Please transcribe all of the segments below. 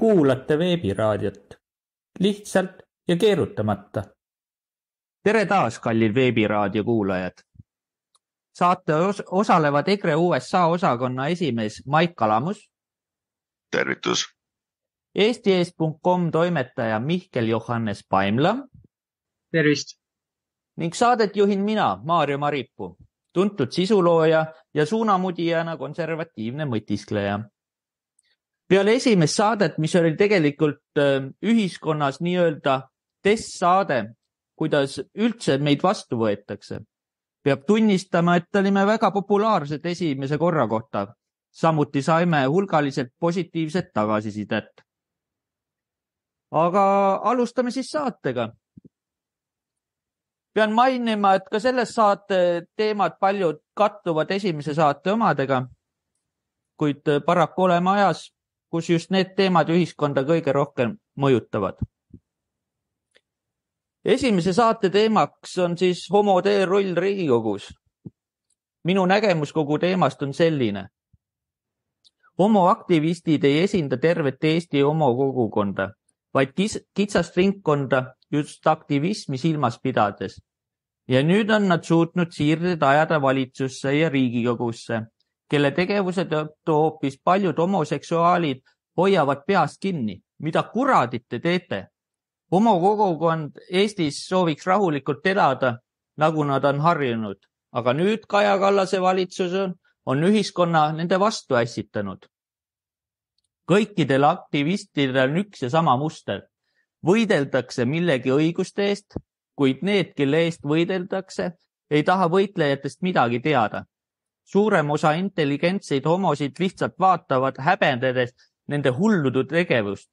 Kuulate veebiraadiot. Lihtsalt ja keerutamata. Tere taas, kallid veebiraadio kuulajad. Saate osalevad EKRE USA osakonna esimees Maik Kalamus. Tervitus. Eesti.com toimetaja Mihkel Johannes Paimla. Tervist. Ning saadet juhin mina, Maarjo Maripuu, tuntud sisulooja ja suunamudijana konservatiivne mõtiskleja. Peale esimest saadet, mis oli tegelikult ühiskonnas nii-öelda testsaade, kuidas üldse meid vastu võetakse, peab tunnistama, et olime väga populaarsed esimese korra kohta. Samuti saime hulgaliselt positiivset tagasisidet. Aga alustame siis saatega. Pean mainima, et ka selles saate teemad paljud kattuvad esimese saate omadega, kuid paraku oleme ajas, kus just need teemad ühiskonda kõige rohkem mõjutavad. Esimese saate teemaks on siis homo teerull Riigikogus. Minu nägemus kogu teemast on selline. Homoaktivistid ei esinda tervet Eesti homokogukonda, vaid kitsast ringkonda just aktivismi silmas pidades. Ja nüüd on nad suutnud siirded ajada valitsusse ja Riigikogusse, kelle tegevuse tõttu hoopis paljud homoseksuaalid hoiavad peast kinni. Mida kuradit te teete? Homokogukond Eestis sooviks rahulikult elada, nagu nad on harjunud, aga nüüd Kaja Kallase valitsus on ühiskonna nende vastu ässitanud. Kõikidel aktivistidel on üks ja sama muster. Võideldakse millegi õiguste eest, kuid need, kelle eest võideldakse, ei taha võitlejatest midagi teada. Suurem osa intelligentseid homosid lihtsalt vaatavad häbendades nende hulludu tegevust.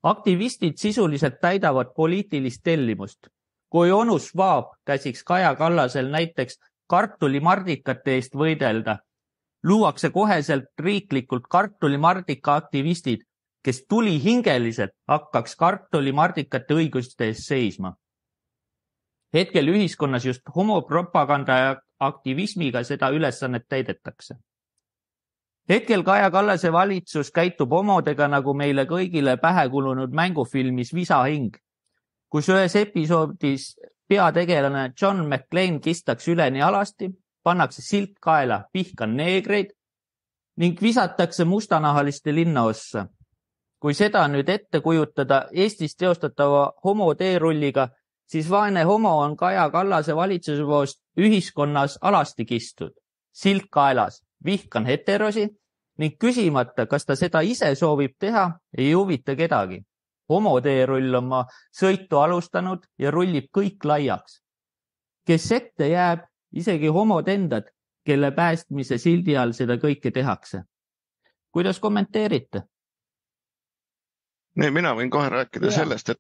Aktivistid sisuliselt täidavad poliitilist tellimust. Kui onu Schwab käsiks Kaja Kallasel näiteks kartulimardikate eest võidelda, luuakse koheselt riiklikult kartulimardika aktivistid, kes tulihingeliselt hakkaks kartulimardikate õiguste eest seisma. Hetkel ühiskonnas just homopropaganda ja aktivismiga seda ülesannet täidetakse. Hetkel Kaja Kallase valitsus käitub homodega nagu meile kõigile pähe kulunud mängufilmis Visahing, kus ühes episoodis peategelane John McClane kistaks üleni alasti, pannakse silt kaela pihkan neegreid ning visatakse mustanahaliste linnaossa. Kui seda nüüd ette kujutada Eestis teostatava homo teerulliga, siis vaene homo on Kaja Kallase valitsuse poolt ühiskonnas alasti kistud, silt kaelas, vihkan heterosi ning küsimata, kas ta seda ise soovib teha, ei huvita kedagi. Homo teerull on oma sõitu alustanud ja rullib kõik laiaks. Kes ette jääb, isegi homod endad, kelle päästmise sildi all seda kõike tehakse. Kuidas kommenteerite? Nee, mina võin kohe rääkida sellest,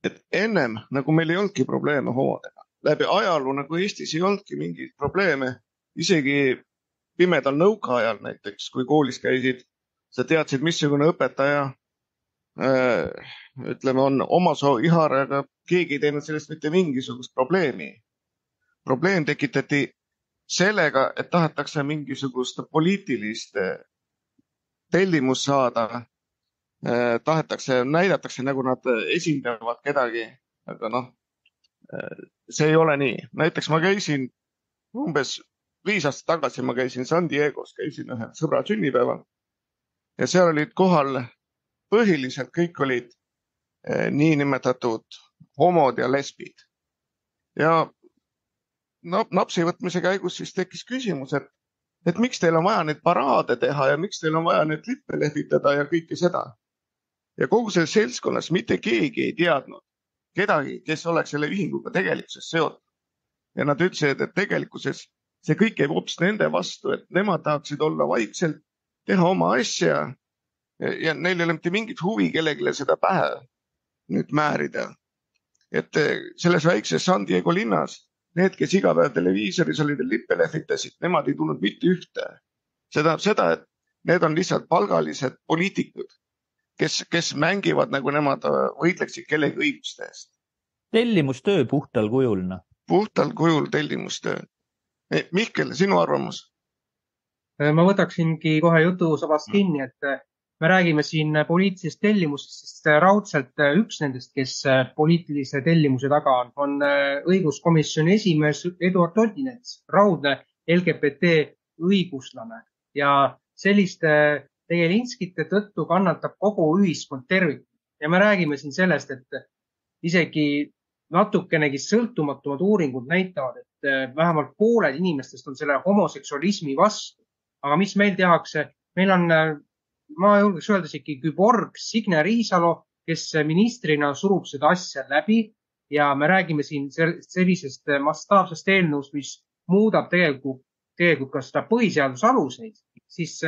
et ennem nagu meil ei olnudki probleeme homodega. Läbi ajaloo nagu Eestis ei olnudki mingeid probleeme, isegi pimedal nõukaajal näiteks, kui koolis käisid, sa teadsid, missugune õpetaja on oma soo ihar, aga keegi ei teinud sellest mitte mingisugust probleemi. Probleem tekitati sellega, et tahetakse mingisugust poliitilist tellimus saada, näidatakse nagu nad esindavad kedagi, aga see ei ole nii. Näiteks ma käisin umbes 5 aastat tagasi, ma käisin San Diegos, käisin ühe sõbra sünnipäeval ja seal olid kohal põhiliselt kõik olid niinimetatud homod ja lesbid. Ja napsi võtmise käigus siis tekkis küsimus, et miks teil on vaja neid paraade teha ja miks teil on vaja neid lippe lehvitada ja kõike seda. Ja kogu selles seltskonnas mitte keegi ei teadnud kedagi, kes oleks selle ühinguga tegelikkuses seotud. Ja nad ütlesid, et tegelikkuses see kõik ei hoopis nende vastu, et nemad tahaksid olla vaikselt, teha oma asja ja neil ei ole mitte mingit huvi kellegile seda pähe nüüd määrida. Et selles väikses San Diego linnas, need, kes iga päev televiisoris olid ja lippe lehvitasid, nemad ei tulnud mitte ühte. See tähendab seda, et need on lihtsalt palgalised poliitikud, kes mängivad nagu nemad võitleksid kellegi õiguste eest. Tellimustöö puhtal kujulna. Puhtal kujul tellimustöö. Mihkel, sinu arvamus? Ma võtaksingi kohe jutu sabast kinni, et me räägime siin poliitilisest tellimusest, sest raudselt üks nendest, kes poliitilise tellimuse taga on õiguskomisjoni esimees Eduard Odinets, raudne LGBT õiguslane ja selliste tegelinskite tõttu kannatab kogu ühiskond tervikuna. Ja me räägime siin sellest, et isegi natukenegi sõltumatumad uuringud näitavad, et vähemalt pooled inimestest on selle homoseksualismi vastu. Aga mis meil tehakse? Meil on, ma julgeks öelda isegi küborg Signe Riisalo, kes ministrina surub seda asja läbi ja me räägime siin sellisest mastaapsest eelnõust, mis muudab tegelikult ka seda põhiseaduse aluseid, siis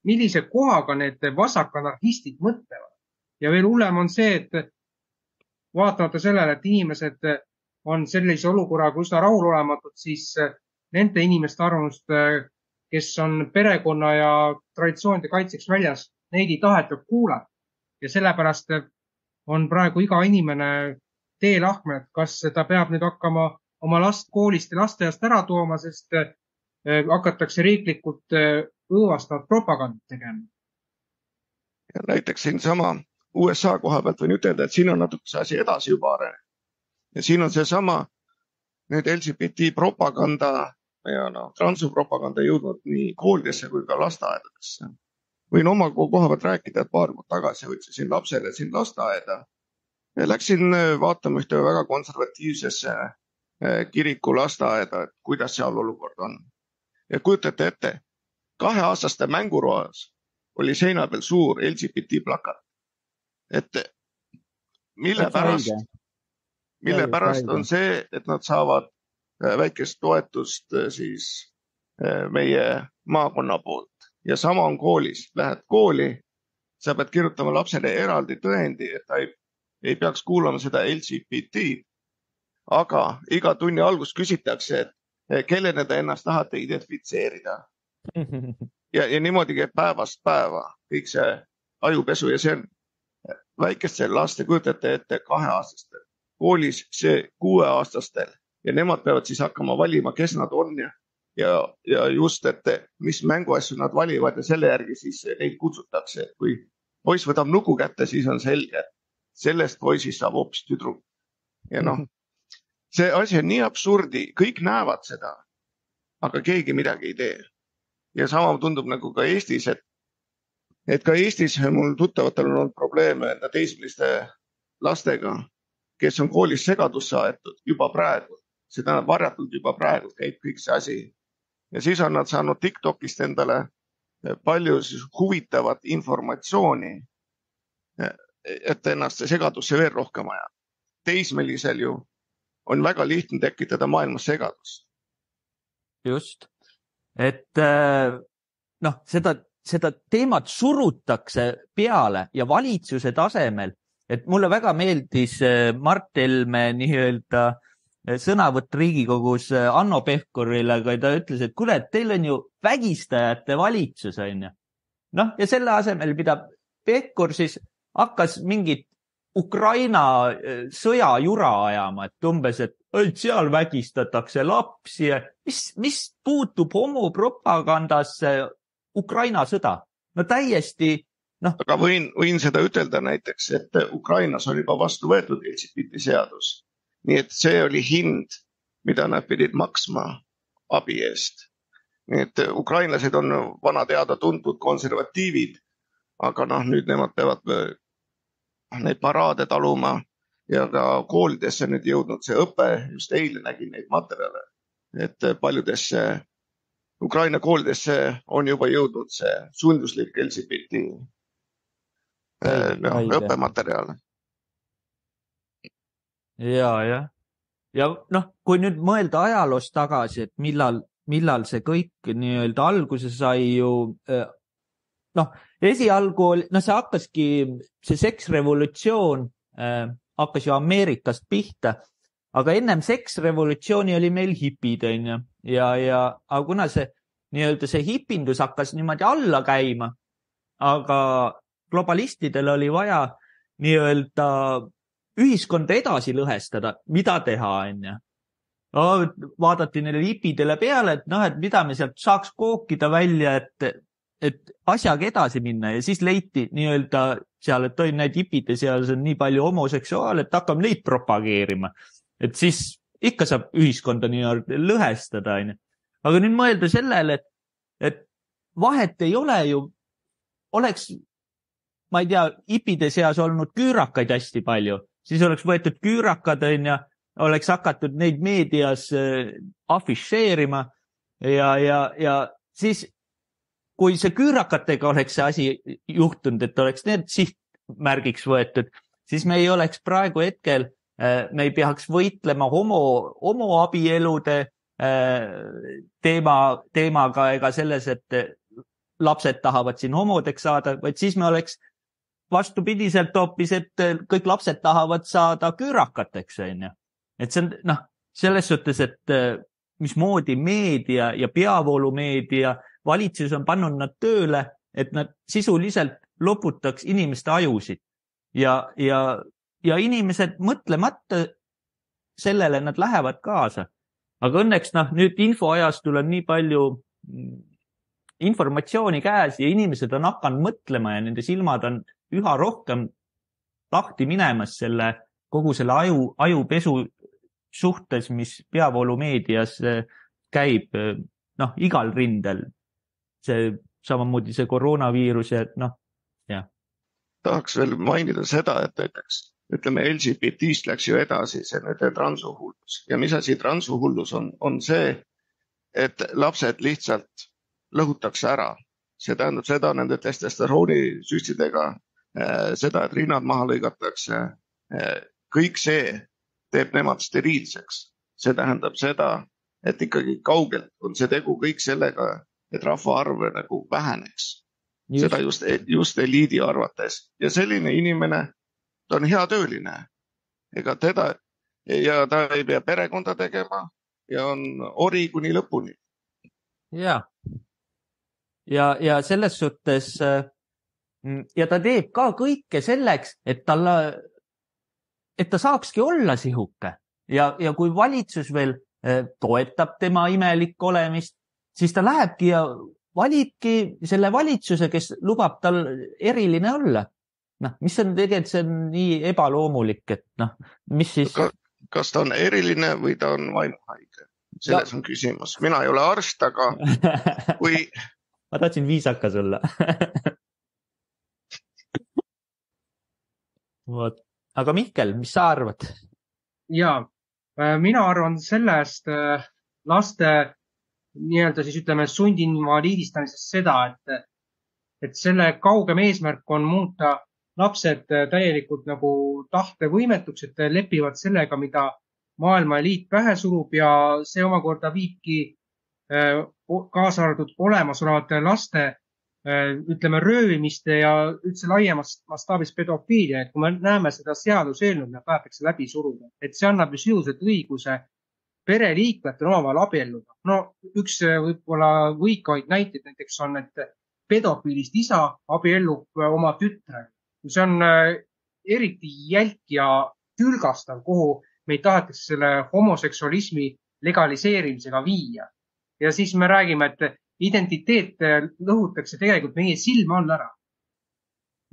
millise kohaga need vasakanarhistid mõtlevad. Ja veel hullem on see, et vaatamata sellele, et inimesed on sellise olukorraga üsna rahulolematud, siis nende inimeste arvamust, kes on perekonna ja traditsioonide kaitseks väljas, neid ei taheta kuulata. Ja sellepärast on praegu iga inimene teelahmel, kas ta peab nüüd hakkama oma last koolist ja lasteaiast ära tooma, sest hakatakse riiklikult õõvastavat propagandat tegema. Ja näiteks siin sama USA koha pealt võin ütelda, et siin on natuke see asi edasi juba arenenud. Ja siin on see sama nüüd LGBT propaganda ja transupropaganda jõudnud nii koolidesse kui ka lasteaedadesse. Võin oma koha pealt rääkida, et paar kuud tagasi võtsin lapsele siin lasteaeda. Läksin vaatama ühte väga konservatiivsesse kiriku lasteaeda, et kuidas seal olukord on. Ja kujutate ette, 2-aastaste mänguroas oli seina peal suur LGBT plakat. Et mille pärast on see, et nad saavad väikest toetust siis meie maakonna poolt. Ja sama on koolis. Lähed kooli, sa pead kirjutama lapsele eraldi tõendi, et ta ei peaks kuulama seda LGBT, aga iga tunni algus küsitakse, et kellena ta ennast tahate identifitseerida. Ja niimoodi käib päevast päeva kõik see ajupesu ja see on väikestel laste, kujutate ette 2-aastastel, koolis see 6-aastastel ja nemad peavad siis hakkama valima, kes nad on ja just, et mis mänguasju nad valivad ja selle järgi siis neid kutsutakse. Kui poiss võtab nuku kätte, siis on selge, et sellest poisist saab hoopis tüdruk. Ja see asi on nii absurdi, kõik näevad seda, aga keegi midagi ei tee. Ja sama tundub nagu ka Eestis, et ka Eestis mul tuttavatel on olnud probleeme teismeliste lastega, kes on koolis segadusse aetud juba praegu. See tähendab varjatult juba praegu käib kõik see asi. Ja siis on nad saanud TikTokist endale palju huvitavat informatsiooni, et ennast segadusse veel rohkem aja. Teismelisel ju on väga lihtne tekitada maailmas segadust. Just. Et seda teemat surutakse peale ja valitsuse tasemel, et mulle väga meeldis Mart Helme nii-öelda sõnavõtt Riigikogus Hanno Pevkurile, aga ta ütles, et kuule, teil on ju vägistajate valitsus, on ju. Ja selle asemel, mida Pevkur siis hakkas mingit Ukraina sõjajura ajama, et umbes, et seal vägistatakse lapsi ja mis puutub homopropagandasse Ukraina sõda? Täiesti, Aga võin seda ütelda näiteks, et Ukrainas on juba vastu võetud LGBT seadus. Nii et see oli hind, mida nad pidid maksma abi eest. Nii et ukrainlased on vana teada tuntud konservatiivid, aga nüüd nemad peavad neid paraade taluma ja ka koolidesse nüüd jõudnud see õpe, just eile nägin neid materjale, et paljudesse Ukraina koolidesse on juba jõudnud see sunduslik LGBT õppematerjal. Ja kui nüüd mõelda ajaloos tagasi, et millal see kõik nii-öelda alguse sai ju, esialgu oli, see hakkaski, see seksrevolutsioon hakkas ju Ameerikast pihta, aga ennem seksrevolutsiooni oli meil hipid, aga kuna see nii-öelda see hipindus hakkas niimoodi alla käima, aga globalistidel oli vaja nii-öelda ühiskonda edasi lõhestada, mida teha, vaadati neile hipidele peale, et mida me sealt saaks kookida välja, et et asjaga edasi minna ja siis leiti nii-öelda seal, et näed hipide seas on nii palju homoseksuaale, et hakkame neid propageerima. Et siis ikka saab ühiskonda nii-öelda lõhestada. Aga nüüd mõelda sellele, et vahet ei ole ju, oleks, ma ei tea, hipide seas olnud küürakaid hästi palju, siis oleks võetud küürakad ja oleks hakatud neid meedias afišeerima ja siis kui see küürakatega oleks see asi juhtunud, et oleks need sihtmärgiks võetud, siis me ei oleks praegu hetkel, me ei peaks võitlema homoabielude teemaga ega selles, et lapsed tahavad siin homodeks saada, vaid siis me oleks vastupidiselt hoopis, et kõik lapsed tahavad saada küürakateks. Et see on selles suhtes, et mismoodi meedia ja peavoolumeedia valitsus on pannud nad tööle, et nad sisuliselt loputaks inimeste ajusid ja inimesed mõtlemata sellele nad lähevad kaasa. Aga õnneks nüüd infoajastul on nii palju informatsiooni käes ja inimesed on hakanud mõtlema ja nende silmad on üha rohkem lahti minemas kogu selle ajupesu suhtes, mis peavoolumeedias käib igal rindel. See samamoodi see koroonaviirus ja jah. Tahaks veel mainida seda, et ütleme LGBT-st läks ju edasi see nende transuhullus. Ja mis asi transuhullus on see, et lapsed lihtsalt lõhutakse ära. See tähendab seda nende testosteroonisüstidega, seda, et rinnad maha lõigatakse. Kõik see teeb nemad steriilseks. See tähendab seda, et ikkagi kaugelt on see tegu kõik sellega, et rahvaarv nagu väheneks. Seda just eliidi arvates. Ja selline inimene, ta on hea tööline. Ega teda, ja ta ei pea perekonda tegema ja on ori kuni lõpuni. Ja selles suhtes ja ta teeb ka kõike selleks, et ta saakski olla sihuke. Ja kui valitsus veel toetab tema imelik olemist, siis ta lähebki ja valibki selle valitsuse, kes lubab tal eriline olla. Mis on tegelikult, see on nii ebaloomulik, et mis siis... Kas ta on eriline või ta on vaimuhaige? Selles on küsimus. Mina ei ole arst, aga kui... Ma tahtsin viisakas olla. Aga Mihkel, mis sa arvad? Jaa, mina arvan sellest laste nii-öelda siis ütleme sundinvaliidistamisest seda, et selle kaugem eesmärk on muuta lapsed täielikult nagu tahtevõimetuks, et lepivad sellega, mida maailma eliit pähe surub ja see omakorda viibki kaasa arvatud olemasolevate laste ütleme röövimiste ja üldse laiemast mastaabis pedofiilia, et kui me näeme seda seaduseelnõud, me tahetakse läbi suruda, et see annab ju sisuliselt õiguse pereliikmetel omavahel abielluda. Üks võib-olla võikavaid näiteid näiteks on, et pedofiilist isa abiellub oma tütre. See on eriti jälk ja tülgastav, kuhu meid tahetakse selle homoseksualismi legaliseerimisega viia. Ja siis me räägime, et identiteet lõhutakse tegelikult meie silma all ära.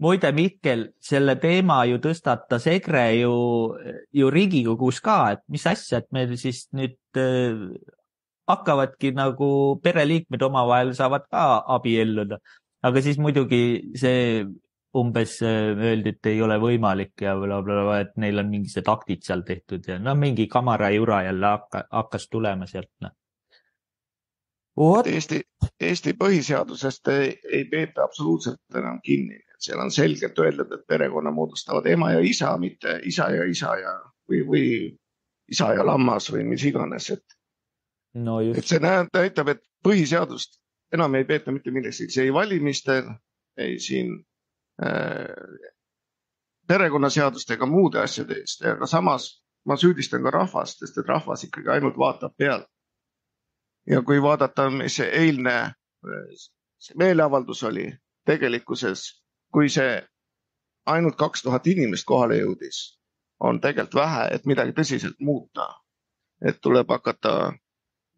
Muide, Mihkel, selle teema ju tõstatas EKRE ju Riigikogus ka, et mis asja, et meil siis nüüd hakkavadki nagu pereliikmed omavahel saavad ka abielluda. Aga siis muidugi see umbes öeldi, et ei ole võimalik ja blablabla, et neil on mingised aktid seal tehtud ja mingi kamara jura jälle hakkas tulema sealt. Eesti põhiseadusest ei peeta absoluutselt enam kinni. Seal on selgelt öeldud, et perekonna moodustavad ema ja isa, mitte isa ja isa või isa ja lammas või mis iganes. Et see näitab, et põhiseadust enam ei peeta mitte millegi. See ei valimistel, ei siin perekonnaseadust ega muude asjade eest. Aga samas ma süüdistan ka rahvast, sest et rahvas ikkagi ainult vaatab pealt. Ja kui vaadata, mis see eilne meeleavaldus oli tegelikkuses, kui see ainult 2000 inimest kohale jõudis, on tegelikult vähe, et midagi tõsiselt muuta. Et tuleb hakata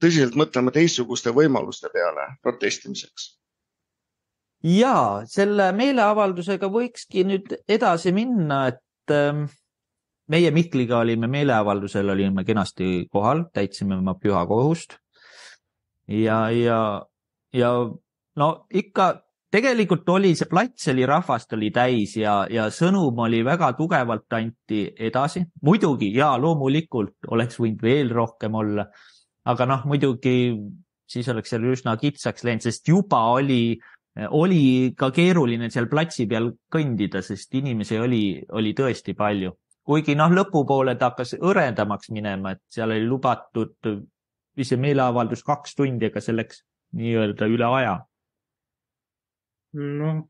tõsiselt mõtlema teistsuguste võimaluste peale protestimiseks. Ja selle meeleavaldusega võikski nüüd edasi minna, et meie Mihkliga olime meeleavaldusel, olime kenasti kohal, täitsime oma püha kohust. Ja no ikka tegelikult oli see plats, oli rahvast oli täis ja sõnum oli väga tugevalt anti edasi. Muidugi, ja loomulikult oleks võinud veel rohkem olla, aga muidugi siis oleks seal üsna kitsaks läinud, sest juba oli ka keeruline seal platsi peal kõndida, sest inimesi oli tõesti palju. Kuigi lõpupoole ta hakkas õredamaks minema, et seal oli lubatud see meeleavaldus 2 tundi, aga selleks nii-öelda üle aja.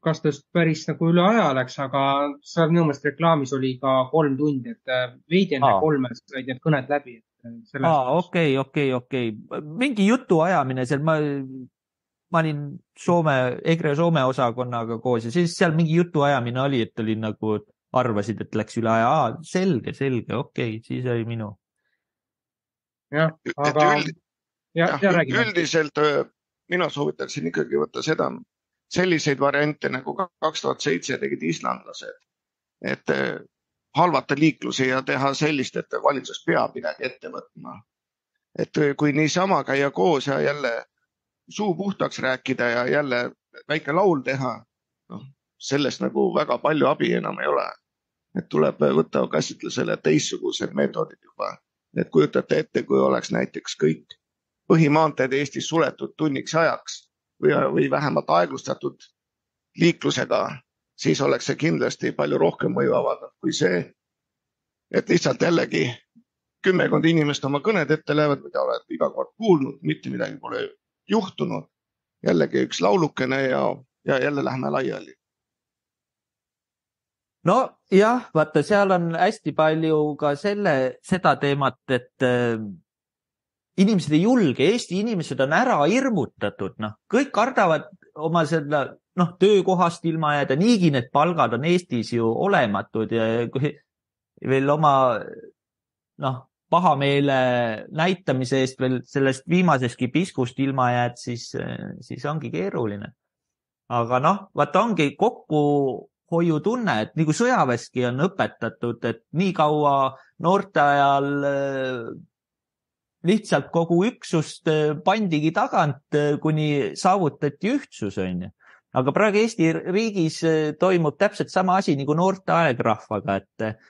Kas ta päris nagu üle aja läks, aga seal minu meelest reklaamis oli ka 3 tundi, et veidi enne 3 said need kõned läbi. Okei. Mingi jutu ajamine seal, ma olin EKRE Soome osakonnaga koos ja siis seal mingi jutu ajamine oli, et oli nagu arvasid, et läks üle aja. Selge, okei, siis oli minu. Jah, aga üldiselt mina soovitaksin ikkagi võtta seda, selliseid variante nagu 2007 tegid islandlased, et halvata liiklusi ja teha sellist, et valitsus peab midagi ette võtma. Et kui niisama käia koos ja jälle suu puhtaks rääkida ja jälle väike laul teha, sellest nagu väga palju abi enam ei ole. Et tuleb võtta käsitlusele teistsugused meetodid juba. Et kujutate ette, kui oleks näiteks kõik põhimaanteed Eestis suletud tunniks ajaks või vähemalt aeglustatud liiklusega, siis oleks see kindlasti palju rohkem mõju avaldanud kui see, et lihtsalt jällegi 10 inimest oma kõned ette lähevad, mida oled iga kord kuulnud, mitte midagi pole juhtunud. Jällegi üks laulukene ja jälle lähme laiali. No jah, vaata, seal on hästi palju ka seda teemat, et inimesed ei julge, Eesti inimesed on ära hirmutatud, kõik kardavad oma töökohast ilma jääda, niigi need palgad on Eestis ju olematud ja kui veel oma pahameele näitamise eest veel sellest viimaseski piskust ilma jääd, siis ongi keeruline. Aga vaata ongi kokkuhoiutunne, et nagu sõjaväeski on õpetatud, et nii kaua noorte ajal lihtsalt kogu üksust pandigi tagant, kuni saavutati ühtsus, on ju. Aga praegu Eesti riigis toimub täpselt sama asi nagu noorte aegrahvaga, et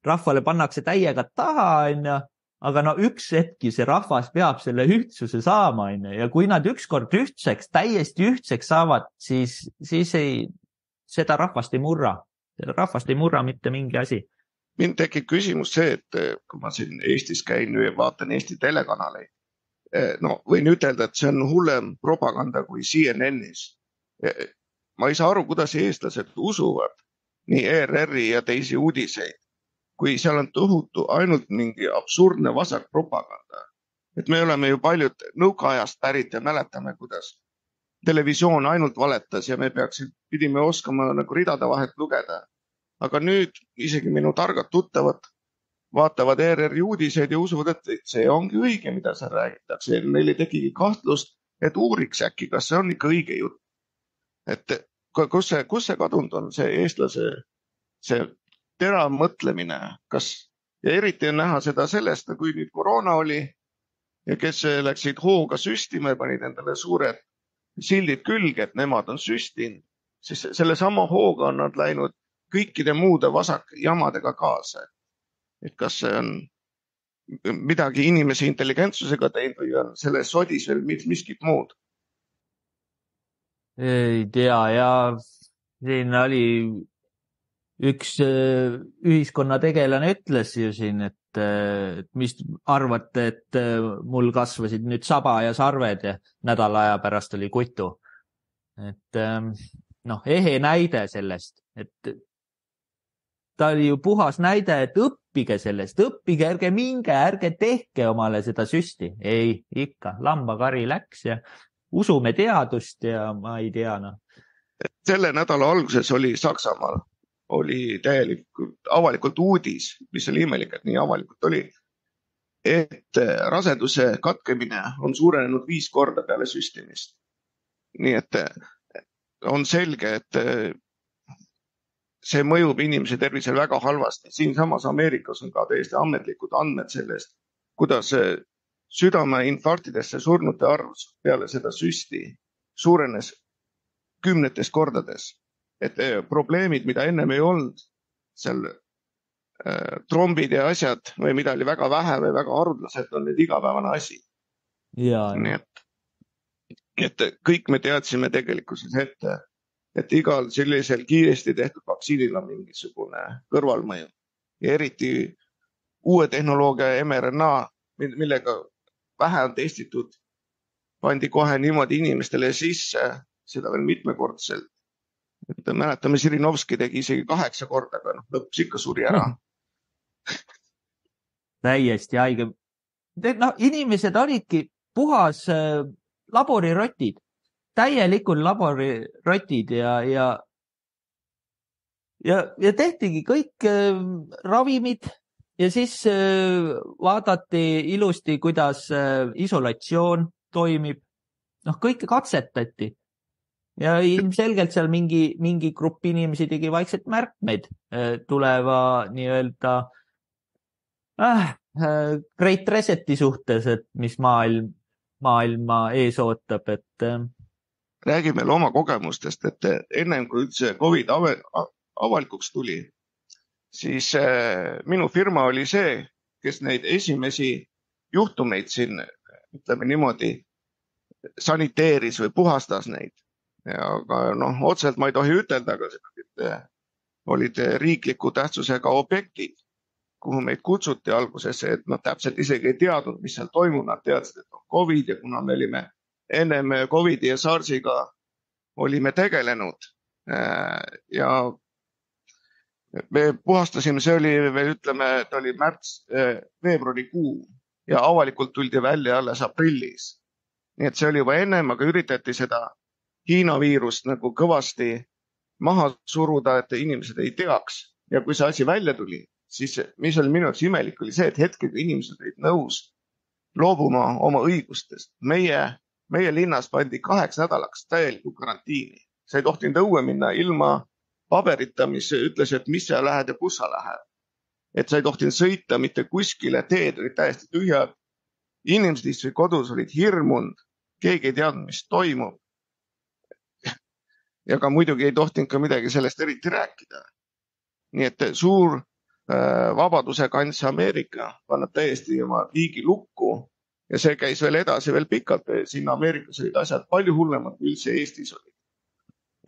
rahvale pannakse täiega taha, on ju, aga üks hetki see rahvas peab selle ühtsuse saama, on ju, ja kui nad ükskord täiesti ühtseks saavad, siis seda rahvast ei murra. Rahvast ei murra mitte mingi asi. Mind tekib küsimus see, et kui ma siin Eestis käin ja vaatan Eesti telekanaleid, võin ütelda, et see on hullem propaganda kui CNN-is. Ma ei saa aru, kuidas eestlased usuvad nii ERR-i ja teisi uudiseid, kui seal on tohutu ainult mingi absurdne vasak propaganda. Et me oleme ju paljud nõukaajast pärit ja mäletame, kuidas televisioon ainult valetas ja me pidime oskama nagu ridade vahet lugeda. Aga nüüd isegi minu targad tuttavad vaatavad ERR-i uudiseid ja usuvad, et see ongi õige, mida seal räägitakse. Neil ei tekigi kahtlust, et uuriks äkki, kas see on ikka õige jutt. Et kus see kadunud on, see eestlase, see terav mõtlemine, ja eriti on näha seda sellest, kui nüüd koroona oli ja kes läksid hooga süstima ja panid endale suured sildid külge, et nemad on süstinud, siis selle sama hooga on nad läinud kõikide muude vasakjamadega kaasa. Et kas see on midagi inimese intelligentsusega teinud või on selles sodis veel miskit muud? Ei tea, ja siin oli üks ühiskonnategelane ütles ju siin, et mis arvate, et mul kasvasid nüüd saba ja sarved ja nädala aja pärast oli kutu. Et ehe näide sellest, et ta oli ju puhas näide, et õppige sellest, ärge minge, ärge tehke omale seda süsti. Ei, ikka, lambakari läks ja usume teadust ja ma ei tea. Selle nädala alguses oli Saksamaal, oli täielikult avalikult uudis, mis oli imelik, et nii avalikult oli, et raseduse katkemine on suurenenud 5 korda peale süstimist. Nii et on selge, et see mõjub inimese tervisele väga halvasti. Siinsamas Ameerikas on ka täiesti ametlikud andmed sellest, kuidas südameinfarktidesse surnute arv peale seda süsti suurenes 10 kordades. Et probleemid, mida ennem ei olnud, seal trombid ja asjad või mida oli väga vähe või väga harudlased, on nüüd igapäevane asi. Nii et kõik me teadsime tegelikkuses ette, et igal sellisel kiiresti tehtud vaktsiinil on mingisugune kõrvalmõju. Ja eriti uue tehnoloogia mRNA, millega vähe on testitud, pandi kohe niimoodi inimestele sisse, seda veel mitmekordselt. Et mäletame, Žirinovski tegi isegi 8 korda, aga lõpuks ikka suri ära. Täiesti haige. Inimesed olidki puhas laborirotid, täielikul laborirotid ja tehtigi kõik ravimid ja siis vaadati ilusti, kuidas isolatsioon toimib. Kõike katsetati ja ilmselgelt seal mingi grupp inimesi tegi vaikselt märkmeid tuleva nii-öelda Great Reseti suhtes, et mis maailma ees ootab, et räägime oma kogemustest, et ennem kui üldse COVID avalikuks tuli, siis minu firma oli see, kes neid esimesi juhtumeid siin, ütleme niimoodi, saniteeris või puhastas neid. Aga otseselt ma ei tohi ütelda, aga seda olid riikliku tähtsusega objektid, kuhu meid kutsuti algusesse, et nad täpselt isegi ei teadnud, mis seal toimub. Nad teadsid, et on COVID ja kuna me olime ennem COVID ja SARS-iga olime tegelenud ja me puhastasime, see oli veel, ütleme, et oli veebruarikuu ja avalikult tuldi välja alles aprillis. Nii et see oli juba ennem, aga üritati seda Hiina viirust nagu kõvasti maha suruda, et inimesed ei teaks. Ja kui see asi välja tuli, siis mis oli minu jaoks imelik, oli see, et hetkega inimesed olid nõus loobuma oma õigustest. Meie linnas pandi 8 nädalaks täieliku karantiini. Sa ei tohtinud õue minna ilma paberita, mis ütles, et mis sa lähed ja kus sa lähed. Et sa ei tohtinud sõita mitte kuskile, teed olid täiesti tühjad. Inimesed istusid kodus, olid hirmunud, keegi ei teadnud, mis toimub. Ja ka muidugi ei tohtinud ka midagi sellest eriti rääkida. Nii et suur vabaduse kants Ameerika paneb täiesti oma riigi lukku ja see käis veel edasi veel pikalt. Siin Ameerikas olid asjad palju hullemad, kui üldse Eestis olid.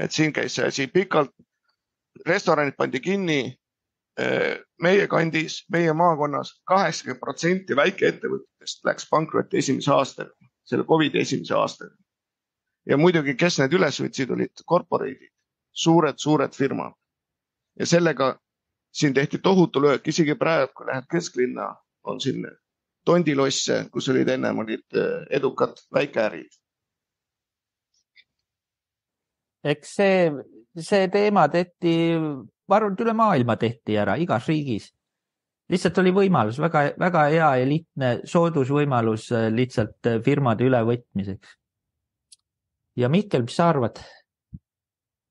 Et siin käis see asi pikalt. Restoranid pandi kinni. Meie kandis, meie maakonnas 80% väikeettevõtetest läks pankrotti esimese aastaga, selle COVID esimese aastaga. Ja muidugi, kes need üles võtsid, olid korporeidid, suured firmad. Ja sellega siin tehti tohutu löök, isegi praegu, kui lähed kesklinna, on siin tondilosse, kus olid ennem edukad väikeärid. Eks see teema tehti, ma arvan, üle maailma tehti ära, igas riigis. Lihtsalt oli võimalus, väga hea ja lihtne soodusvõimalus lihtsalt firmade ülevõtmiseks. Ja Mihkel, mis sa arvad?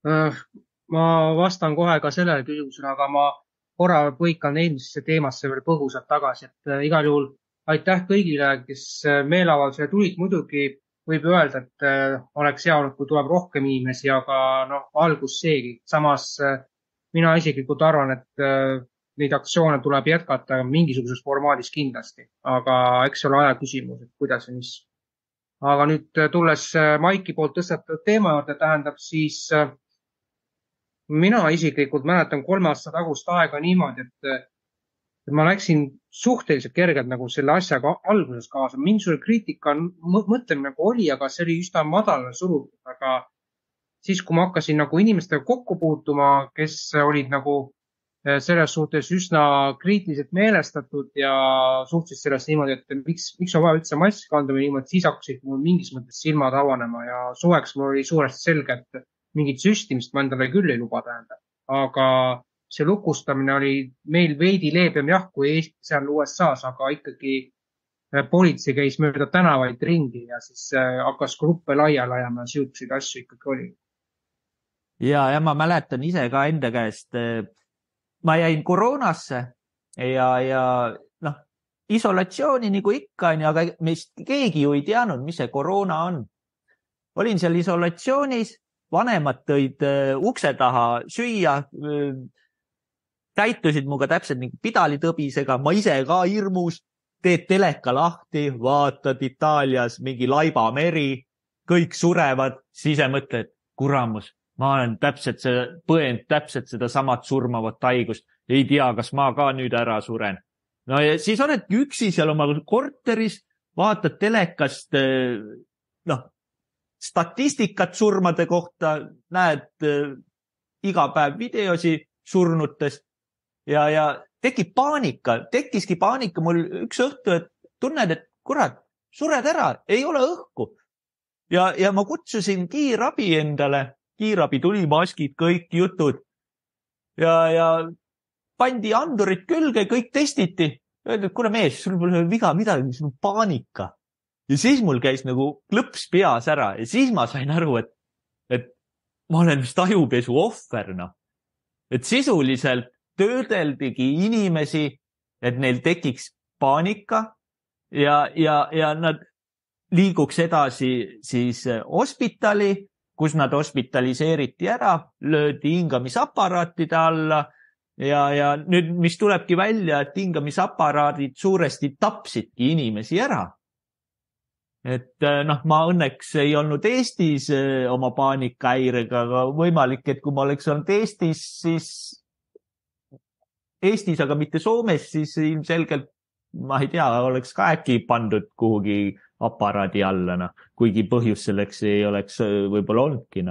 Ma vastan kohe ka sellele küsimusele, aga ma korra põikan eelmisesse teemasse veel põgusalt tagasi, et igal juhul aitäh kõigile, kes meeleavaldusele tulid. Muidugi võib öelda, et oleks hea olnud, kui tuleb rohkem inimesi, aga algus seegi. Samas mina isiklikult arvan, et neid aktsioone tuleb jätkata mingisuguses formaadis kindlasti, aga eks ole aja küsimus, et kuidas ja mis. Aga nüüd tulles Maiki poolt tõstatatud teema juurde, tähendab siis mina isiklikult mäletan 3 aasta tagust aega niimoodi, et ma läksin suhteliselt kergelt nagu selle asjaga alguses kaasa. Mingisugune kriitika mõtlemine nagu oli, aga see oli üsna madalale surutud. Aga siis, kui ma hakkasin nagu inimestega kokku puutuma, kes olid nagu selles suhtes üsna kriitiliselt meelestatud ja suhteliselt sellest niimoodi, et miks on vaja üldse maski kanda või niimoodi, siis hakkasid mul mingis mõttes silmad avanema ja suveks mul oli suuresti selge, et mingit süstimist ma endale küll ei luba tähendab. Aga see lukustamine oli meil veidi leebem jah, kui seal USA-s, aga ikkagi politsei käis mööda tänavaid ringi ja siis hakkas gruppe laiali ajama ja siukeseid asju ikkagi oli. ja ma mäletan ise ka enda käest. Ma jäin koroonasse ja noh, isolatsiooni nagu ikka, aga meist keegi ju ei teadnud, mis see koroona on. Olin seal isolatsioonis, vanemad tõid ukse taha süüa, käitusid muga täpselt nagu pidalitõbisega, ma ise ka hirmus, teed teleka lahti, vaatad Itaalias mingi laibameri, kõik surevad, siis ise mõtled, kuramus, ma olen põend täpselt seda samat surmavat haigust, ei tea, kas ma ka nüüd ära suren. No ja siis oledki üksi seal oma korteris, vaatad telekast, statistikat surmade kohta, näed iga päev videosi surnutest ja tekib paanika, tekkiski paanika mul üks õhtu, et tunned, et kurat, sured ära, ei ole õhku. Ja ma kutsusin kiirabi endale, kiirabi tuli, maskid, kõik jutud ja pandi andurid külge, kõik testiti. Öeldi, et kuule mees, sul pole viga midagi, sul on paanika. Ja siis mul käis nagu klõps peas ära ja siis ma sain aru, et ma olen vist ajupesu ohver. Et sisuliselt töödeldigi inimesi, et neil tekiks paanika ja nad liiguks edasi siis hospitali, kus nad hospitaliseeriti ära, löödi hingamisaparaatide alla ja nüüd, mis tulebki välja, et hingamisaparaadid suuresti tapsidki inimesi ära. Et ma õnneks ei olnud Eestis oma paanikaäirega, aga võimalik, et kui ma oleks olnud Eestis, aga mitte Soomes, siis ilmselgelt, ma ei tea, oleks ka äkki pandud kuhugi aparaadi alla, kuigi põhjus selleks ei oleks võib-olla olnudki.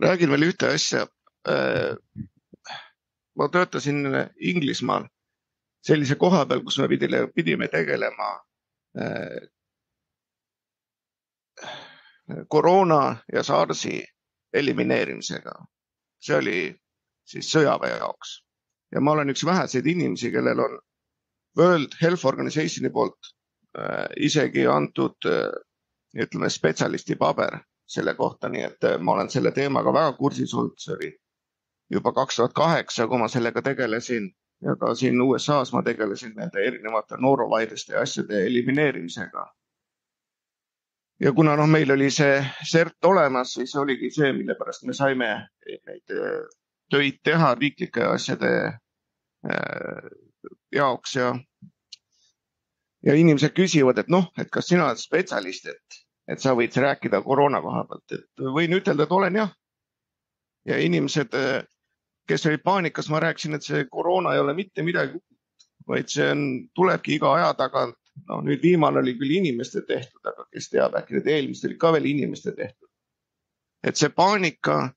Räägin veel ühte asja. Ma töötasin Inglismaal sellise koha peal, kus me pidime tegelema koroona ja SARSi elimineerimisega. See oli siis sõjaväe jaoks. Ja ma olen üks väheseid inimesi, kellel on World Health Organizationi poolt isegi antud, ütleme, spetsialisti paber selle kohta, nii et ma olen selle teemaga väga kursis olnud. See oli juba 2008, kui ma sellega tegelesin ja ka siin USA's ma tegelesin nende erinevate noorovairiste asjade elimineerimisega. Ja kuna meil oli see CERT olemas, siis oligi see, mille pärast me saime neid töid teha riiklike asjade jaoks ja inimesed küsivad, et kas sina oled spetsialist, et sa võid rääkida koroona koha pealt, et võin ütelda, et olen jah. Ja inimesed, kes olid paanikas, ma rääkisin, et see koroona ei ole mitte midagi, vaid see tulebki iga aja tagant. Nüüd viimane oli küll inimeste tehtud, aga kes teab, äkki need eelmist oli ka veel inimeste tehtud. Et see paanika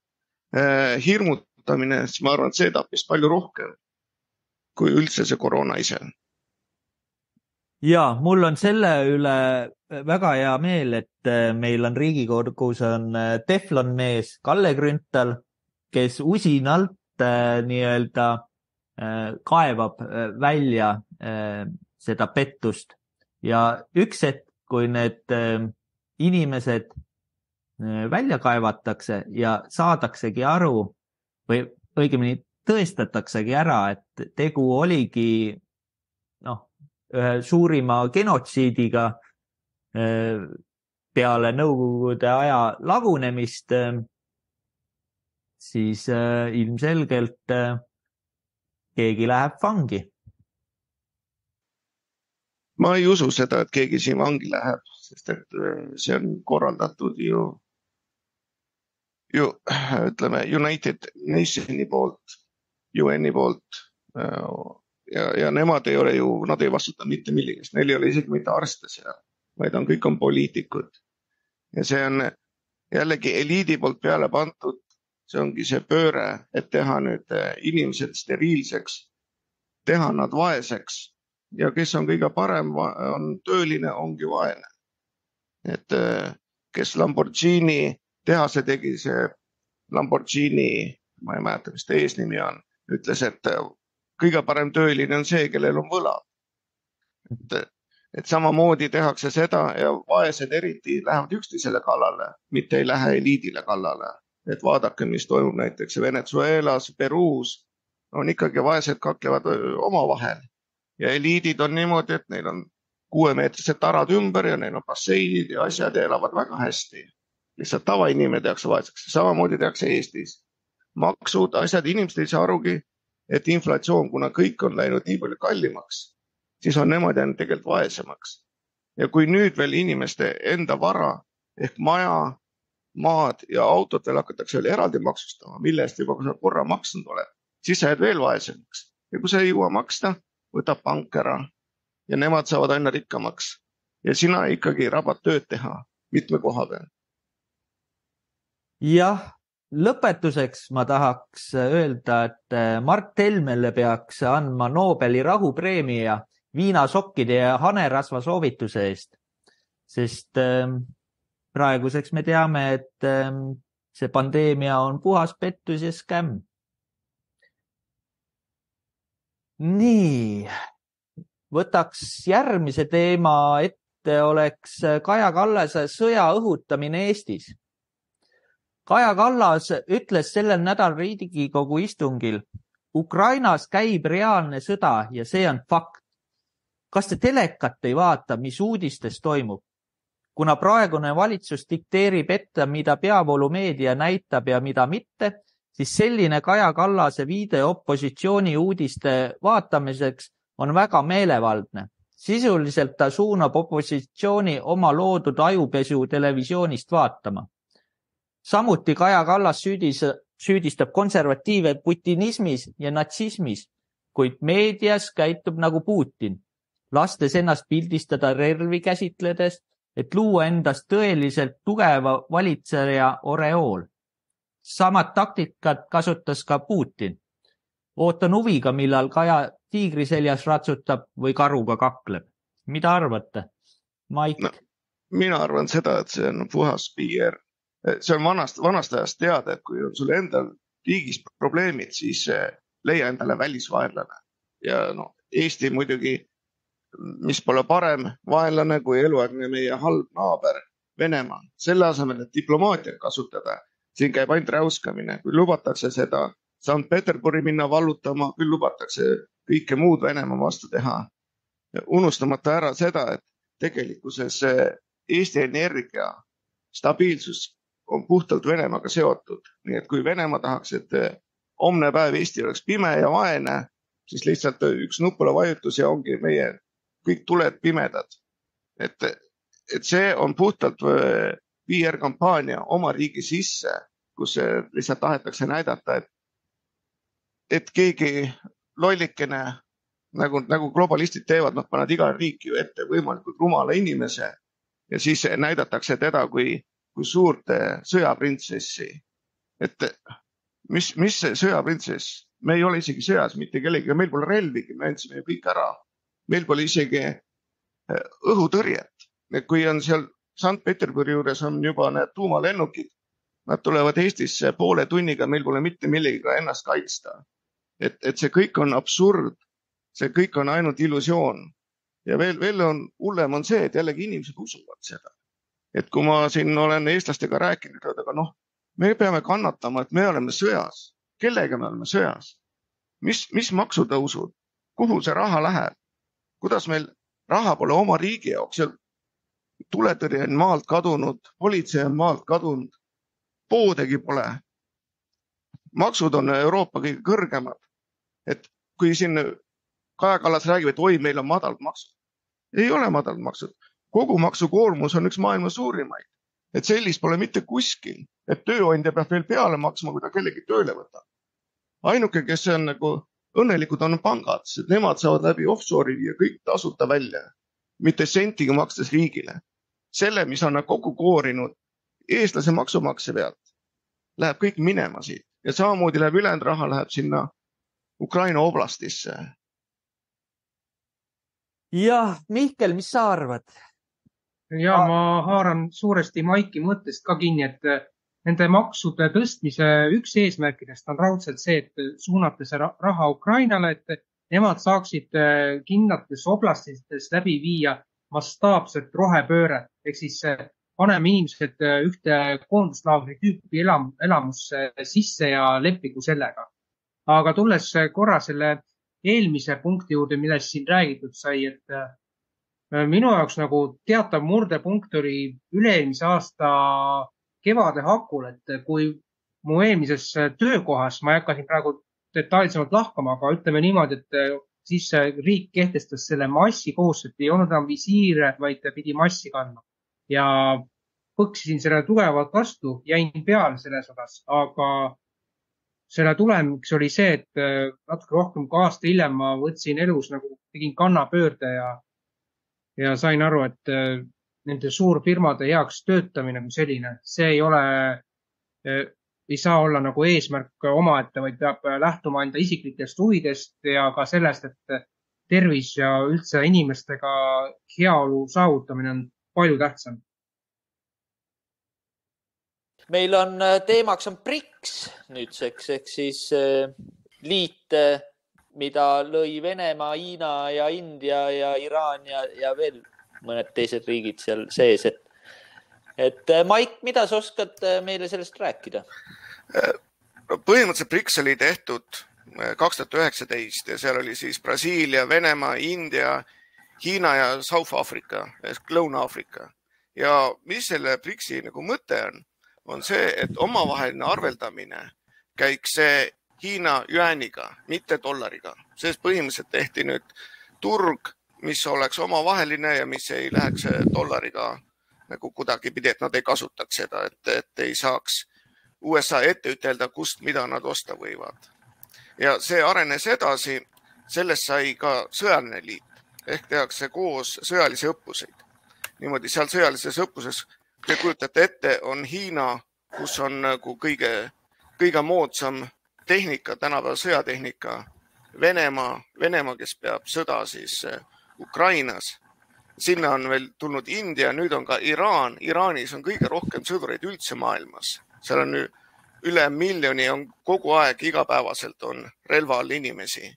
hirmutamine, siis ma arvan, et see tappis palju rohkem kui üldse see koroona ise. Ja, mul on selle üle väga hea meel, et meil on Riigikogus on Teflon mees Kalle Grünthal, kes usinalt nii-öelda kaevab välja seda pettust. Ja üks hetk, kui need inimesed välja kaevatakse ja saadaksegi aru või õigemini tõestataksegi ära, et tegu oligi ühe suurima genotsiidiga peale Nõukogude aja lagunemist, siis ilmselgelt keegi läheb vangi. Ma ei usu seda, et keegi siin vangi läheb, sest et see on korraldatud ju ütleme United Nationi poolt, UNi poolt ja nemad ei ole ju, nad ei vastuta mitte milligest, neil ei ole isegi mitte arste seal, vaid kõik on poliitikud. Ja see on jällegi eliidi poolt peale pandud, see ongi see pööre, et teha nüüd inimesed steriilseks, teha nad vaeseks. Ja kes on kõige parem, on tööline, ongi vaene. Et kes Lamborghini tehase tegi, see Lamborghini, ma ei mäleta, mis ta eesnimi on, ütles, et kõige parem tööline on see, kellel on võla. Et samamoodi tehakse seda ja vaesed eriti lähevad üksteisele kallale, mitte ei lähe eliidile kallale. et vaadake, mis toimub näiteks Venezuelas, Peruus, on ikkagi vaesed kaklevad omavahel ja eliidid on niimoodi, et neil on 6-meetrised tarad ümber ja neil on basseinid ja asjad ja elavad väga hästi. Lihtsalt tavainimene tehakse vaeseks. Samamoodi tehakse Eestis. Maksud, asjad, inimesed ei saa arugi, et inflatsioon, kuna kõik on läinud nii palju kallimaks, siis on nemad jäänud tegelikult vaesemaks. Ja kui nüüd veel inimeste enda vara ehk maja, maad ja autod veel hakatakse veel eraldi maksustama, mille eest juba kui sa korra maksnud oled, siis sa jääd veel vaesemaks. Ja kui sa ei jõua maksta, võtab pank ära ja nemad saavad aina rikkamaks. Ja sina ikkagi rabad tööd teha mitme koha peal. Jah, lõpetuseks ma tahaks öelda, et Mart Helmele peaks andma Nobeli rahupreemia viinasokkide ja hanerasva soovituse eest. Sest praeguseks me teame, et see pandeemia on puhas pettus ja skämm. Nii, võtaks järgmise teema ette, oleks Kaja Kallase sõja õhutamine Eestis. Kaja Kallas ütles sellel nädal Riigikogu istungil, Ukrainas käib reaalne sõda ja see on fakt. Kas te telekat ei vaata, mis uudistes toimub? Kuna praegune valitsus dikteerib ette, mida peavoolumeedia näitab ja mida mitte, siis selline Kaja Kallase viide opositsiooni uudiste vaatamiseks on väga meelevaldne. Sisuliselt ta suunab opositsiooni oma loodud ajupesu televisioonist vaatama. Samuti Kaja Kallas süüdistab konservatiive putinismis ja natsismis, kuid meedias käitub nagu Putin, lastes ennast pildistada relvi käsitledes, et luua endast tõeliselt tugeva valitseja oreool. Samad taktikat kasutas ka Putin. Ootan huviga, millal Kaja tiigri seljas ratsutab või karuga kakleb. Mida arvate? Maik? No, mina arvan seda, et see on puhas PR. See on vanast ajast teada, et kui on sul endal riigis probleemid, siis leia endale välisvaenlane. Ja Eesti muidugi, mis pole parem vaenlane kui eluaegne meie halb naaber Venemaa. Selle asemel, et diplomaatiat kasutada, siin käib ainult räuskamine. Kui lubatakse seda St. Peterburi minna vallutama, kui lubatakse kõike muud Venemaa vastu teha. Unustamata ära seda, et tegelikkuses Eesti Energia stabiilsus on puhtalt Venemaaga seotud. Nii et kui Venemaa tahaks, et homne päev Eesti oleks pime ja vaene, siis lihtsalt üks nupule vajutus ja ongi meie kõik tuled pimedad. Et see on puhtalt PR-kampaania oma riigi sisse, kus lihtsalt tahetakse näidata, et keegi lollikene, nagu globalistid teevad, pannad iga riiki ju ette võimalikult rumala inimese ja siis näidatakse teda kui suurt sõjaprintsessi. Et mis see sõjaprintsess? Me ei ole isegi sõjas mitte kellegi, meil pole relvigi, me andsime ju kõik ära. Meil pole isegi õhutõrjet. Kui on seal St. Peterburi juures on juba need tuumalennukid, nad tulevad Eestisse poole tunniga, meil pole mitte milliga ennast kaitsta. Et see kõik on absurd, see kõik on ainult illusioon. Ja veel on hullem on see, et jällegi inimesed usuvad seda. Et kui ma siin olen eestlastega rääkinud, aga me peame kannatama, et me oleme sõjas. Kellega me oleme sõjas? Mis maksutõusud? Kuhu see raha läheb? Kuidas meil raha pole oma riigi jaoks? Tuletõrje on maalt kadunud, politsei on maalt kadunud, poodegi pole. Maksud on Euroopa kõige kõrgemad. Et kui siin Kaja Kallas räägib, et oi, meil on madalad maksud. Ei ole madalad maksud. Kogu maksukoormus on üks maailma suurimaid. Et sellist pole mitte kuskil, et tööandja peab veel peale maksma, kui ta kellegi tööle võtab. Ainuke, kes on nagu õnnelikud on pangad, sest nemad saavad läbi offshore'i ja kõik tasuta välja. Mitte sentiga makstes riigile. Selle, mis on kokku koorinud eestlase maksumaksja pealt, läheb kõik minema siit. Ja samamoodi läheb ülejäänud raha läheb sinna Ukraina oblastisse. Jah, Mihkel, mis sa arvad? Ja ma haaran suuresti Maiki mõttest ka kinni, et nende maksude tõstmise üks eesmärkidest on raudselt see, et suunata see raha Ukrainale, et nemad saaksid kindlates oblastites läbi viia mastaapset rohepööret. Ehk siis paneme inimesed ühte koonduslaagri tüüpi elamusse sisse ja leppigu sellega. Aga tulles korra selle eelmise punkti juurde, millest siin räägitud sai, et minu jaoks nagu teatav murdepunkt oli üle-eelmise aasta kevade hakul, et kui mu eelmises töökohas, ma ei hakka siin praegu detailsemalt lahkama, aga ütleme niimoodi, et siis riik kehtestas selle massi kohustuse, et ei olnud enam visiire, vaid pidi massi kandma. Ja põksisin selle tugevalt vastu, jäin peale selles osas, aga selle tulemiks oli see, et natuke rohkem kui aasta hiljem ma võtsin elus nagu tegin kannapöörde ja sain aru, et nende suurfirmade heaks töötamine kui selline, see ei saa olla nagu eesmärk omaette, vaid peab lähtuma enda isiklikest huvidest ja ka sellest, et tervis ja üldse inimestega heaolu saavutamine on palju tähtsam. Meil on teemaks on BRICS nüüdseks, ehk siis liit, mida lõi Venemaa, Hiina ja India ja Iraan ja veel mõned teised riigid seal sees. Et Maik, mida sa oskad meile sellest rääkida? Põhimõtteliselt BRICS oli tehtud 2019 ja seal oli siis Brasiilia, Venemaa, India, Hiina ja South Africa ehk Lõuna-Aafrika. Ja mis selle BRICS-i nagu mõte on see, et omavaheline arveldamine käiks Hiina jüääniga, mitte dollariga. Sest põhimõtteliselt tehti nüüd turg, mis oleks omavaheline ja mis ei läheks dollariga nagu kuidagi pidi, et nad ei kasutaks seda, et ei saaks USA ette ütelda, kust mida nad osta võivad. Ja see arenes edasi, sellest sai ka sõjaline liit, ehk tehakse koos sõjalisi õppuseid. Niimoodi seal sõjalises õppuses, te kujutate ette, on Hiina, kus on nagu kõige moodsam tehnika, tänapäeva sõjatehnika, Venemaa, kes peab sõda siis Ukrainas. Sinna on veel tulnud India, nüüd on ka Iraan. Iraanis on kõige rohkem sõdureid üldse maailmas. Seal on üle 1 miljoni, on kogu aeg igapäevaselt on relva all inimesi.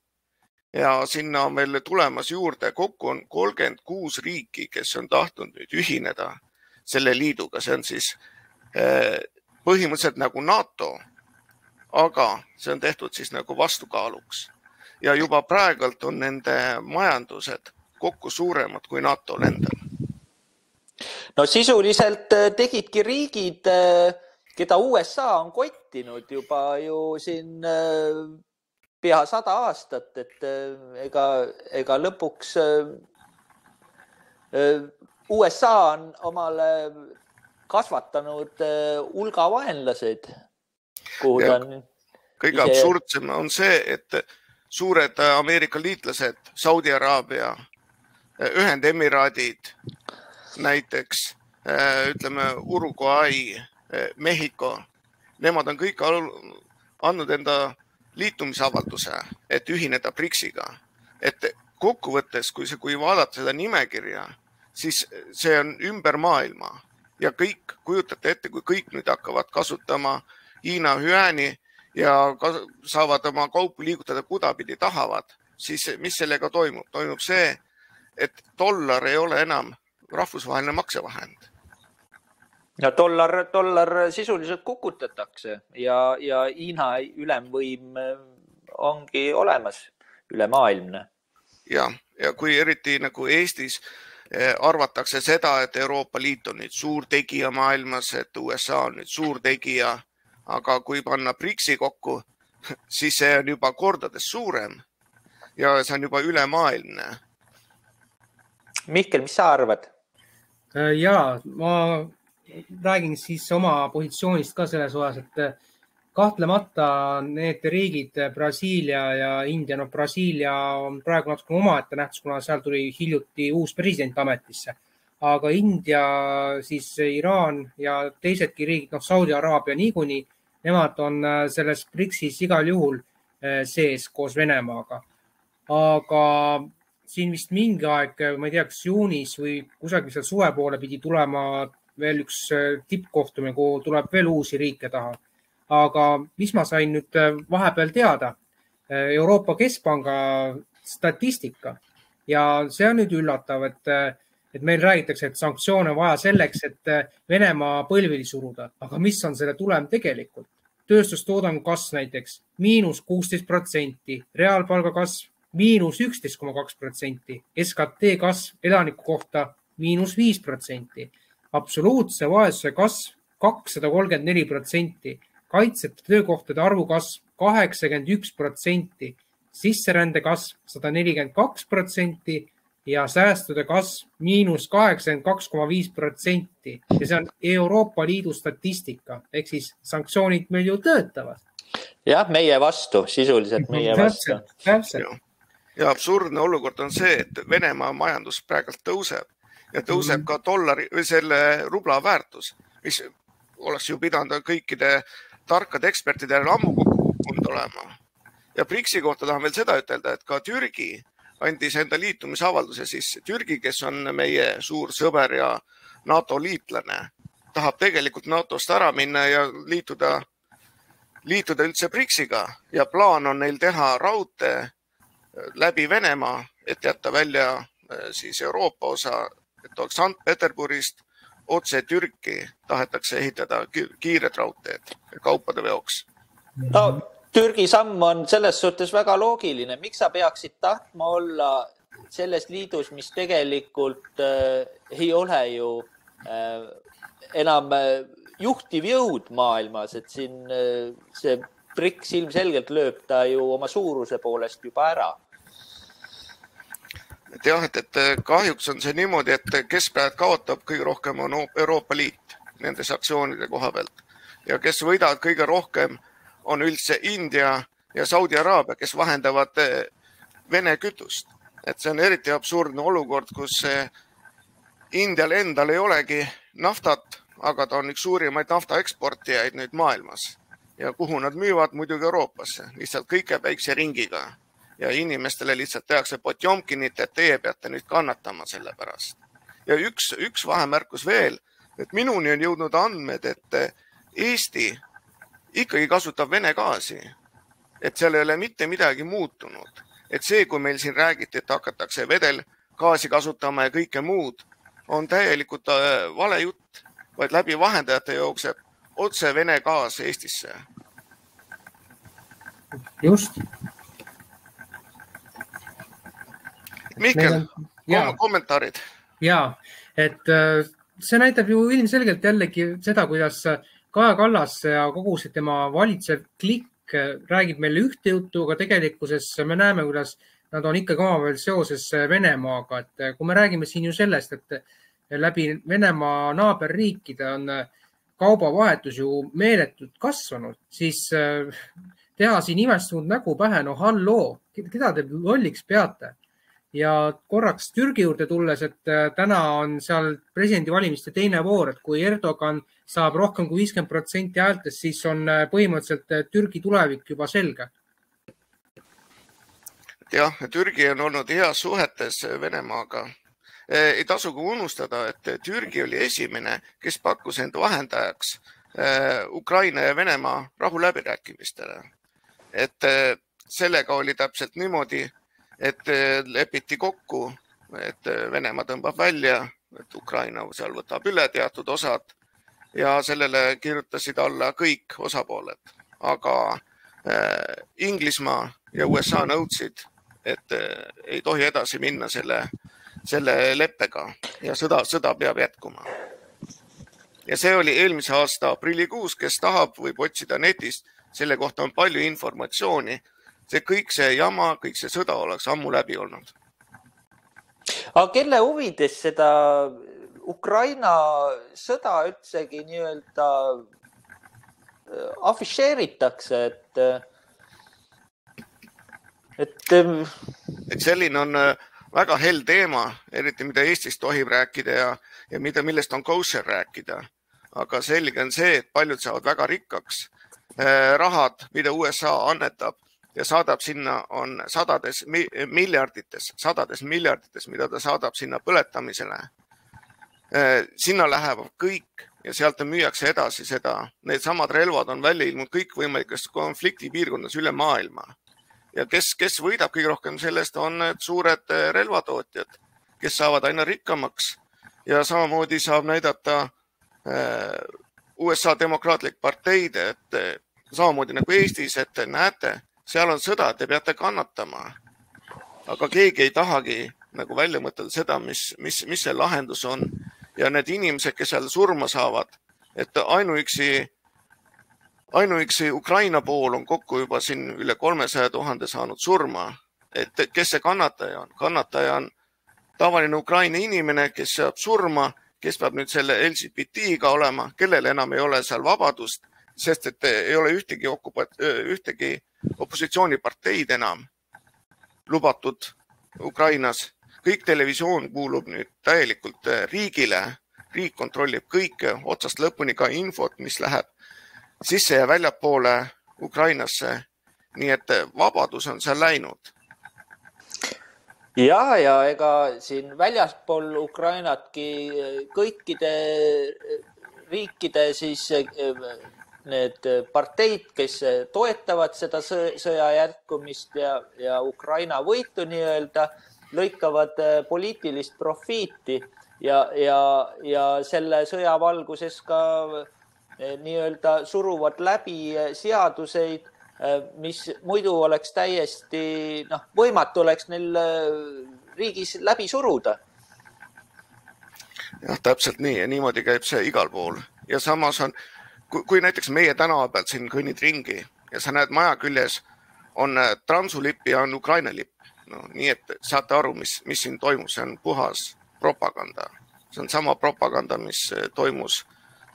Ja sinna on veel tulemas juurde, kokku on 36 riiki, kes on tahtnud nüüd ühineda selle liiduga. See on siis põhimõtteliselt nagu NATO, aga see on tehtud siis nagu vastukaaluks. Ja juba praegult on nende majandused kokku suuremad kui NATO endal. No sisuliselt tegidki riigid, keda USA on kottinud juba ju siin pea 100 aastat, et ega lõpuks USA on omale kasvatanud hulga vaenlased. Kõige absurdsem on see, et suured Ameerika liitlased, Saudi Araabia, Ühendemiraadid, näiteks ütleme Uruguay, Mehhiko, nemad on kõik andnud enda liitumisavalduse, et ühineda BRICS-iga. Et kokkuvõttes, kui vaadata seda nimekirja, siis see on ümber maailma ja kõik, kujutate ette, kui kõik nüüd hakkavad kasutama Hiina hüääni ja saavad oma kaupu liigutada kudapidi tahavad, siis mis sellega toimub? Toimub see, et dollar ei ole enam rahvusvaheline maksevahend. Ja dollar sisuliselt kukutatakse ja Hiina ülemvõim ongi olemas ülemaailmne. Ja kui eriti nagu Eestis arvatakse seda, et Euroopa Liit on nüüd suur tegija maailmas, et USA on nüüd suur tegija, aga kui panna BRICS-i kokku, siis see on juba kordades suurem ja see on juba ülemaailmne. Mihkel, mis sa arvad? Ja, ma räägin siis oma positsioonist ka selles osas, et kahtlemata need riigid, Brasiilia ja India, no Brasiilia on praegu natuke omaette nähtus, kuna seal tuli hiljuti uus president ametisse. Aga India, siis Iraan ja teisedki riigid, Saudi Araabia niikuinii, nemad on selles BRICS-is igal juhul sees koos Venemaaga. Aga siin vist mingi aeg, ma ei tea, kas juunis või kusagil seal suve poole pidi tulema veel üks tippkohtumine, kuhu tuleb veel uusi riike taha. Aga mis ma sain nüüd vahepeal teada? Euroopa Keskpanga statistika ja see on nüüd üllatav, et et meil räägitakse, et sanktsioone vaja selleks, et Venemaa põlvili suruda, aga mis on selle tulem tegelikult? Tööstustoodangu kasv näiteks -16%, reaalpalga kasv -11,2%, SKT kasv elaniku kohta -5%, absoluutse vaesuse kasv 234%, kaitseta töökohtade arvu kasv 81%, sisserände kasv 142% ja säästude kasv -82,5% ja see on Euroopa Liidu statistika, ehk siis sanktsioonid meil ju töötavad. Jah, meie vastu, sisuliselt meie vastu. Täpselt. Ja absurdne olukord on see, et Venemaa majandus praegult tõuseb ja tõuseb ka dollari või selle rubla väärtus, mis oleks ju pidanud kõikide tarkade ekspertidele ammu kukkunud olema. Ja BRICS-i kohta tahan veel seda ütelda, et ka Türgi andis enda liitumisavalduse, siis Türgi, kes on meie suur sõber ja NATO liitlane, tahab tegelikult NATOst ära minna ja liituda üldse BRICS-iga ja plaan on neil teha raudtee läbi Venemaa, et jätta välja siis Euroopa osa, et oleks Sankt-Peterburist otse Türki tahetakse ehitada kiired raudteed kaupade veoks. No, Türgi samm on selles suhtes väga loogiline. Miks sa peaksid tahtma olla selles liidus, mis tegelikult ei ole ju enam juhtiv jõud maailmas, et siin see BRICS ilmselgelt lööb ta ju oma suuruse poolest juba ära. Jah, et kahjuks on see niimoodi, et kes praegu kaotab kõige rohkem on Euroopa Liit nende sanktsioonide koha pealt ja kes võidavad kõige rohkem on üldse India ja Saudi Araabia, kes vahendavad Vene kütust. Et see on eriti absurdne olukord, kus Indial endal ei olegi naftat, aga ta on üks suurimaid nafta eksportijaid nüüd maailmas. Ja kuhu nad müüvad muidugi Euroopasse, lihtsalt kõige väikse ringiga. Ja inimestele lihtsalt tehakse Potjomkinit, et teie peate nüüd kannatama selle pärast. Ja üks vahemärkus veel, et minuni on jõudnud andmed, et Eesti ikkagi kasutab Vene gaasi. Et seal ei ole mitte midagi muutunud. Et see, kui meil siin räägiti, et hakatakse vedel gaasi kasutama ja kõike muud, on täielikult vale jutt, vaid läbi vahendajate jookseb otse Vene gaas Eestisse. Just. Mihkel, kommentaarid? Jaa, et see näitab ju ilmselgelt jällegi seda, kuidas Kaja Kallas ja kogu see tema valitsev klikk räägib meile ühte juttu, aga tegelikkuses me näeme, kuidas nad on ikkagi omavahel seoses Venemaaga. Et kui me räägime siin ju sellest, et läbi Venemaa naaberriikide on kaubavahetus ju meeletult kasvanud, siis teha siin imestunud nägu pähe, no halloo, keda te lolliks peate? Ja korraks Türgi juurde tulles, et täna on seal presidendivalimiste teine voor, et kui Erdogan saab rohkem kui 50% häältest, siis on põhimõtteliselt Türgi tulevik juba selge. Jah, Türgi on olnud heas suhetes Venemaaga. Ei tasugi unustada, et Türgi oli esimene, kes pakkus enda vahendajaks Ukraina ja Venemaa rahuläbirääkimistele. Et sellega oli täpselt niimoodi, et lepiti kokku, et Venemaa tõmbab välja, et Ukraina seal võtab üle teatud osad ja sellele kirjutasid alla kõik osapooled. Aga Inglismaa ja USA nõudsid, et ei tohi edasi minna selle leppega ja sõda peab jätkuma. Ja see oli eelmise aasta aprillikuus, kes tahab, võib otsida netist, selle kohta on palju informatsiooni. See kõik see jama, kõik see sõda oleks ammu läbi olnud. Aga kelle huvides seda Ukraina sõda üldsegi nii-öelda afišeeritakse, et selline on väga hell teema, eriti mida Eestis tohib rääkida ja millest on kosher rääkida. Aga selge on see, et paljud saavad väga rikkaks. Rahad, mida USA annetab ja saadab sinna on sadades miljardites, mida ta saadab sinna põletamisele. Sinna lähevad kõik ja sealt müüakse edasi seda. Need samad relvad on välja ilmunud kõikvõimalikest konfliktipiirkondades üle maailma. Ja kes võidab kõige rohkem sellest on need suured relvatootjad, kes saavad aina rikkamaks ja samamoodi saab näidata USA demokraatlik parteid, et samamoodi nagu Eestis, et näete, seal on sõda, te peate kannatama. Aga keegi ei tahagi nagu välja mõtelda seda, mis see lahendus on. Ja need inimesed, kes seal surma saavad, et ainuüksi Ukraina pool on kokku juba siin üle 300 000 saanud surma. Et kes see kannataja on? Kannataja on tavaline Ukraina inimene, kes saab surma, kes peab nüüd selle LGBT-ga olema, kellel enam ei ole seal vabadust, sest et ei ole ühtegi opositsiooniparteid enam lubatud Ukrainas. Kõik televisioon kuulub nüüd täielikult riigile. Riik kontrollib kõike otsast lõpuni, ka infot, mis läheb sisse ja väljapoole Ukrainasse. Nii et vabadus on seal läinud. Ja ega siin väljaspool Ukrainatki kõikide riikide siis need parteid, kes toetavad seda sõja jätkumist ja Ukraina võitu nii-öelda, lõikavad poliitilist profiiti ja selle sõja valguses ka nii-öelda suruvad läbi seaduseid, mis muidu oleks täiesti võimatu oleks neil riigis läbi suruda. Jah, täpselt nii ja niimoodi käib see igal pool. Ja samas on, kui näiteks meie tänava pealt siin kõnnid ringi ja sa näed maja küljes on transulipp ja on Ukraina lipp. No, nii et saate aru, mis siin toimus. See on puhas propaganda. See on sama propaganda, mis toimus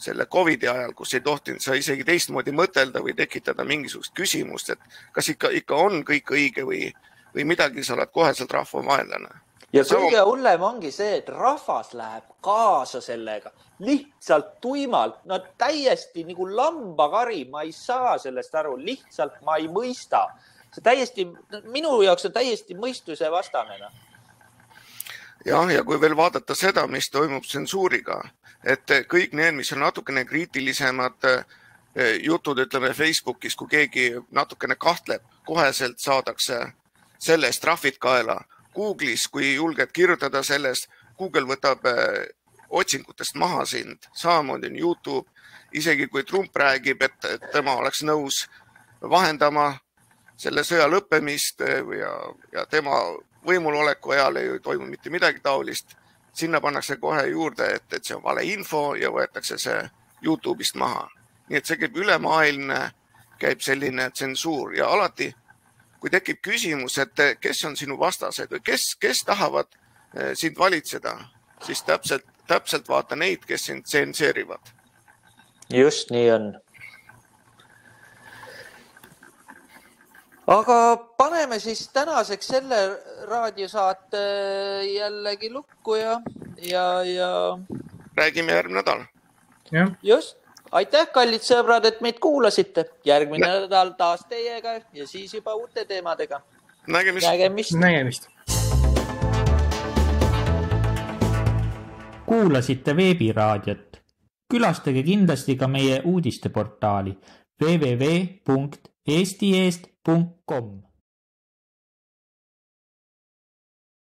selle COVID-i ajal, kus ei tohtinud sa isegi teistmoodi mõtelda või tekitada mingisugust küsimust, et kas ikka on kõik õige või midagi sa oled koheselt rahvavaenlane. Ja kõige hullem ongi see, et rahvas läheb kaasa sellega lihtsalt tuimalt. No täiesti nagu lambakari, ma ei saa sellest aru, lihtsalt ma ei mõista. See täiesti, minu jaoks on täiesti mõistuse vastanena. Ja kui veel vaadata seda, mis toimub tsensuuriga, et kõik need, mis on natukene kriitilisemad jutud, ütleme Facebookis, kui keegi natukene kahtleb, koheselt saadakse sellest trahvid kaela. Google'is, kui julged kirjutada sellest, Google võtab otsingutest maha sind, samamoodi on YouTube, isegi kui Trump räägib, et tema oleks nõus vahendama selle sõja lõppemist ja tema võimuloleku ajal ei toimu mitte midagi taolist. Sinna pannakse kohe juurde, et see on vale info ja võetakse see YouTube'ist maha. Nii et see käib ülemaailmne, käib selline tsensuur ja alati, kui tekib küsimus, et kes on sinu vastased või kes tahavad sind valitseda, siis täpselt vaata neid, kes sind tsenseerivad. Just nii on. Aga paneme siis tänaseks selle raadiosaate jällegi lukku ja... Räägime järgmine nädal. Just. Aitäh, kallid sõbrad, et meid kuulasite. Järgmine nädal taas teiega ja siis juba uute teemadega. Nägemist. Kuulasite veebiraadiot. Külastage kindlasti ka meie uudisteportaali www.eestieest.com